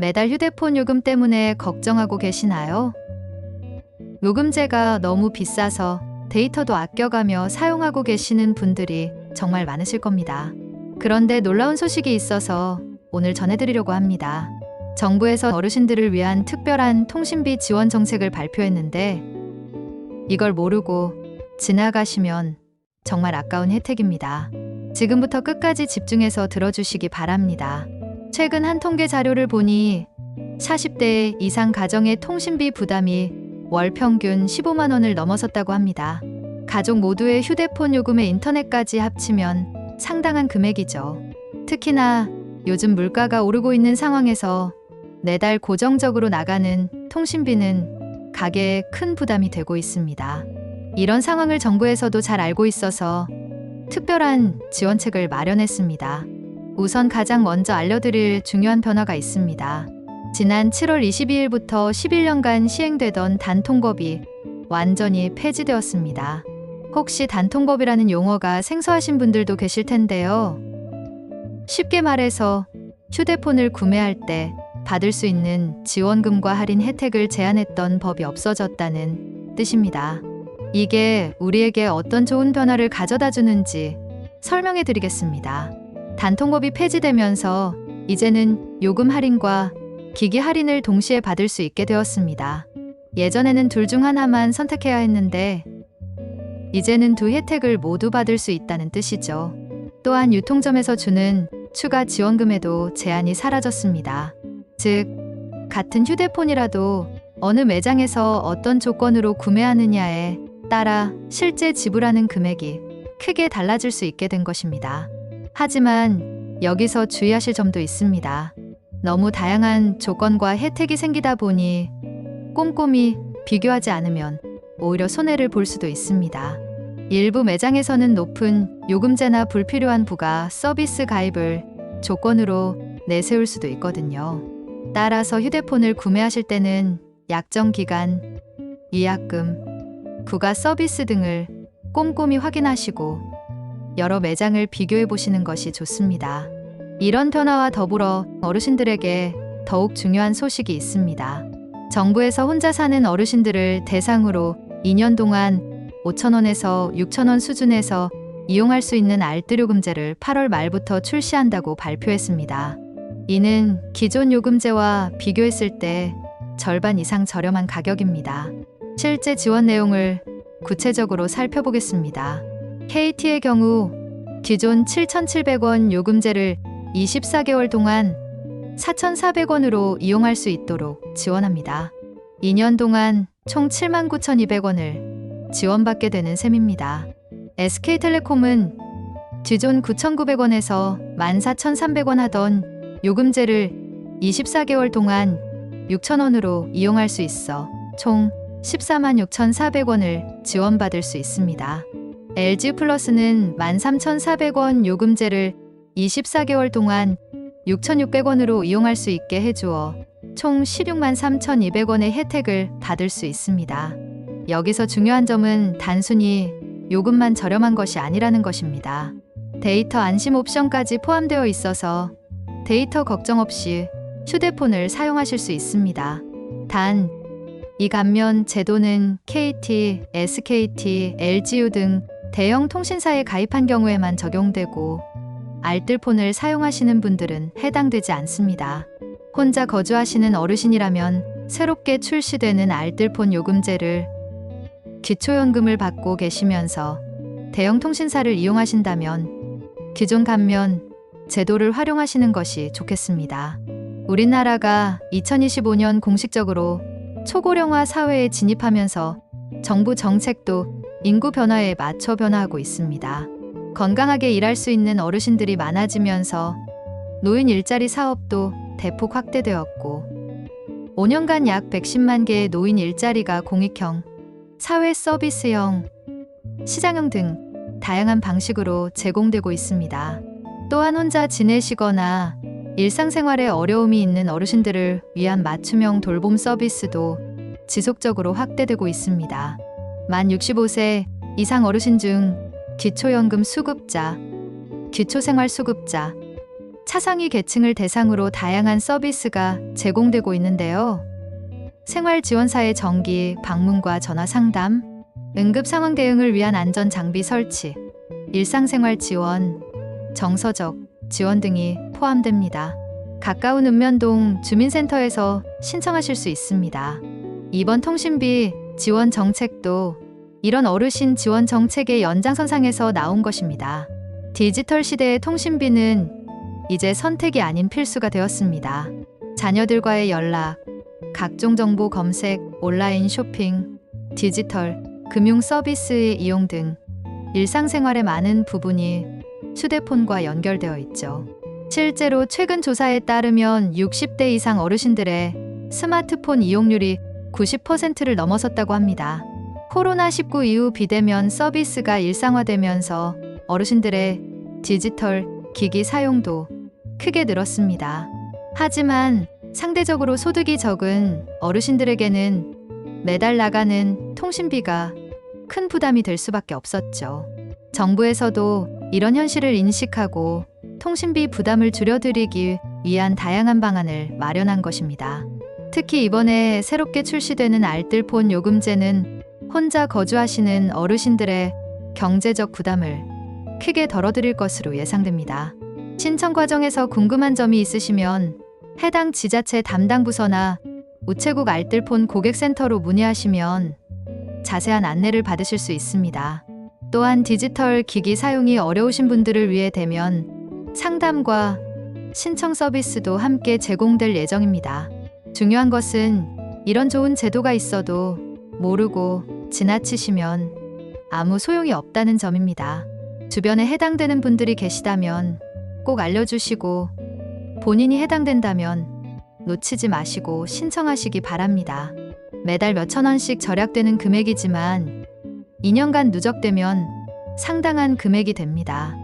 매달 휴대폰 요금 때문에 걱정하고 계시나요? 요금제가 너무 비싸서 데이터도 아껴가며 사용하고 계시는 분들이 정말 많으실 겁니다. 그런데 놀라운 소식이 있어서 오늘 전해드리려고 합니다. 정부에서 어르신들을 위한 특별한 통신비 지원 정책을 발표했는데 이걸 모르고 지나가시면 정말 아까운 혜택입니다. 지금부터 끝까지 집중해서 들어주시기 바랍니다. 최근 한 통계 자료를 보니 40대 이상 가정의 통신비 부담이 월 평균 15만 원을 넘어섰다고 합니다. 가족 모두의 휴대폰 요금에 인터넷까지 합치면 상당한 금액이죠. 특히나 요즘 물가가 오르고 있는 상황에서 매달 고정적으로 나가는 통신비는 가계에 큰 부담이 되고 있습니다. 이런 상황을 정부에서도 잘 알고 있어서 특별한 지원책을 마련했습니다. 우선 가장 먼저 알려드릴 중요한 변화가 있습니다. 지난 7월 22일부터 11년간 시행되던 단통법이 완전히 폐지되었습니다. 혹시 단통법이라는 용어가 생소하신 분들도 계실 텐데요. 쉽게 말해서 휴대폰을 구매할 때 받을 수 있는 지원금과 할인 혜택을 제한했던 법이 없어졌다는 뜻입니다. 이게 우리에게 어떤 좋은 변화를 가져다 주는지 설명해 드리겠습니다. 단통법이 폐지되면서 이제는 요금 할인과 기기 할인을 동시에 받을 수 있게 되었습니다. 예전에는 둘 중 하나만 선택해야 했는데 이제는 두 혜택을 모두 받을 수 있다는 뜻이죠. 또한 유통점에서 주는 추가 지원금에도 제한이 사라졌습니다. 즉, 같은 휴대폰이라도 어느 매장에서 어떤 조건으로 구매하느냐에 따라 실제 지불하는 금액이 크게 달라질 수 있게 된 것입니다. 하지만 여기서 주의하실 점도 있습니다. 너무 다양한 조건과 혜택이 생기다 보니 꼼꼼히 비교하지 않으면 오히려 손해를 볼 수도 있습니다. 일부 매장에서는 높은 요금제나 불필요한 부가 서비스 가입을 조건으로 내세울 수도 있거든요. 따라서 휴대폰을 구매하실 때는 약정 기간, 위약금, 부가 서비스 등을 꼼꼼히 확인하시고 여러 매장을 비교해 보시는 것이 좋습니다. 이런 변화와 더불어 어르신들에게 더욱 중요한 소식이 있습니다. 정부에서 혼자 사는 어르신들을 대상으로 2년 동안 5,000원에서 6,000원 수준에서 이용할 수 있는 알뜰요금제를 8월 말부터 출시한다고 발표했습니다. 이는 기존 요금제와 비교했을 때 절반 이상 저렴한 가격입니다. 실제 지원 내용을 구체적으로 살펴보겠습니다. KT의 경우 기존 7,700원 요금제를 24개월 동안 4,400원으로 이용할 수 있도록 지원합니다. 2년 동안 총 79,200원을 지원받게 되는 셈입니다. SK텔레콤은 기존 9,900원에서 14,300원 하던 요금제를 24개월 동안 6,000원으로 이용할 수 있어 총 146,400원을 지원받을 수 있습니다. LG플러스는 13,400원 요금제를 24개월 동안 6,600원으로 이용할 수 있게 해주어 총 163,200원의 혜택을 받을 수 있습니다. 여기서 중요한 점은 단순히 요금만 저렴한 것이 아니라는 것입니다. 데이터 안심 옵션까지 포함되어 있어서 데이터 걱정 없이 휴대폰을 사용하실 수 있습니다. 단, 이 감면 제도는 KT, SKT, LGU 등 대형 통신사에 가입한 경우에만 적용되고 알뜰폰을 사용하시는 분들은 해당되지 않습니다. 혼자 거주하시는 어르신이라면 새롭게 출시되는 알뜰폰 요금제를 기초연금을 받고 계시면서 대형 통신사를 이용하신다면 기존 감면 제도를 활용하시는 것이 좋겠습니다. 우리나라가 2025년 공식적으로 초고령화 사회에 진입하면서 정부 정책도 인구 변화에 맞춰 변화하고 있습니다. 건강하게 일할 수 있는 어르신들이 많아지면서 노인 일자리 사업도 대폭 확대되었고 5년간 약 110만 개의 노인 일자리가 공익형, 사회 서비스형, 시장형 등 다양한 방식으로 제공되고 있습니다. 또한 혼자 지내시거나 일상생활에 어려움이 있는 어르신들을 위한 맞춤형 돌봄 서비스도 지속적으로 확대되고 있습니다. 만 65세 이상 어르신 중 기초연금 수급자, 기초생활수급자, 차상위 계층을 대상으로 다양한 서비스가 제공되고 있는데요. 생활지원사의 정기, 방문과 전화 상담, 응급 상황 대응을 위한 안전 장비 설치, 일상생활 지원, 정서적 지원 등이 포함됩니다. 가까운 읍면동 주민센터에서 신청하실 수 있습니다. 이번 통신비 지원 정책도 이런 어르신 지원 정책의 연장선상에서 나온 것입니다. 디지털 시대의 통신비는 이제 선택이 아닌 필수가 되었습니다. 자녀들과의 연락, 각종 정보 검색, 온라인 쇼핑, 디지털, 금융 서비스의 이용 등 일상생활의 많은 부분이 휴대폰과 연결되어 있죠. 실제로 최근 조사에 따르면 60대 이상 어르신들의 스마트폰 이용률이 90%를 넘어섰다고 합니다. 코로나19 이후 비대면 서비스가 일상화되면서 어르신들의 디지털 기기 사용도 크게 늘었습니다. 하지만 상대적으로 소득이 적은 어르신들에게는 매달 나가는 통신비가 큰 부담이 될 수밖에 없었죠. 정부에서도 이런 현실을 인식하고 통신비 부담을 줄여드리기 위한 다양한 방안을 마련한 것입니다. 특히 이번에 새롭게 출시되는 알뜰폰 요금제는 혼자 거주하시는 어르신들의 경제적 부담을 크게 덜어드릴 것으로 예상됩니다. 신청 과정에서 궁금한 점이 있으시면 해당 지자체 담당 부서나 우체국 알뜰폰 고객센터로 문의하시면 자세한 안내를 받으실 수 있습니다. 또한 디지털 기기 사용이 어려우신 분들을 위해 대면 상담과 신청 서비스도 함께 제공될 예정입니다. 중요한 것은 이런 좋은 제도가 있어도 모르고 지나치시면 아무 소용이 없다는 점입니다. 주변에 해당되는 분들이 계시다면 꼭 알려주시고 본인이 해당된다면 놓치지 마시고 신청하시기 바랍니다. 매달 몇천 원씩 절약되는 금액이지만 2년간 누적되면 상당한 금액이 됩니다.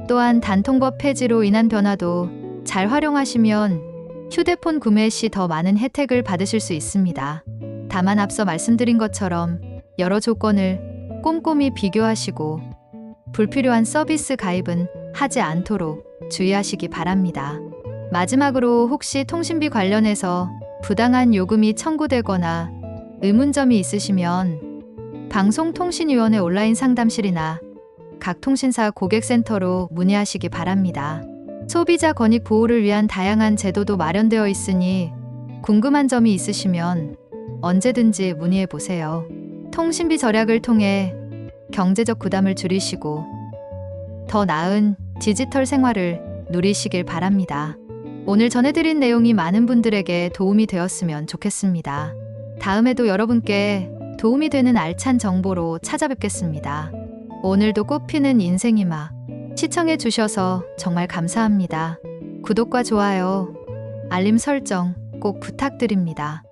또한 단통법 폐지로 인한 변화도 잘 활용하시면 휴대폰 구매 시 더 많은 혜택을 받으실 수 있습니다. 다만 앞서 말씀드린 것처럼 여러 조건을 꼼꼼히 비교하시고 불필요한 서비스 가입은 하지 않도록 주의하시기 바랍니다. 마지막으로 혹시 통신비 관련해서 부당한 요금이 청구되거나 의문점이 있으시면 방송통신위원회 온라인 상담실이나 각 통신사 고객센터로 문의하시기 바랍니다. 소비자 권익 보호를 위한 다양한 제도도 마련되어 있으니 궁금한 점이 있으시면 언제든지 문의해 보세요. 통신비 절약을 통해 경제적 부담을 줄이시고 더 나은 디지털 생활을 누리시길 바랍니다. 오늘 전해드린 내용이 많은 분들에게 도움이 되었으면 좋겠습니다. 다음에도 여러분께 도움이 되는 알찬 정보로 찾아뵙겠습니다. 오늘도 꽃피는 인생이막 시청해 주셔서 정말 감사합니다. 구독과 좋아요, 알림 설정 꼭 부탁드립니다.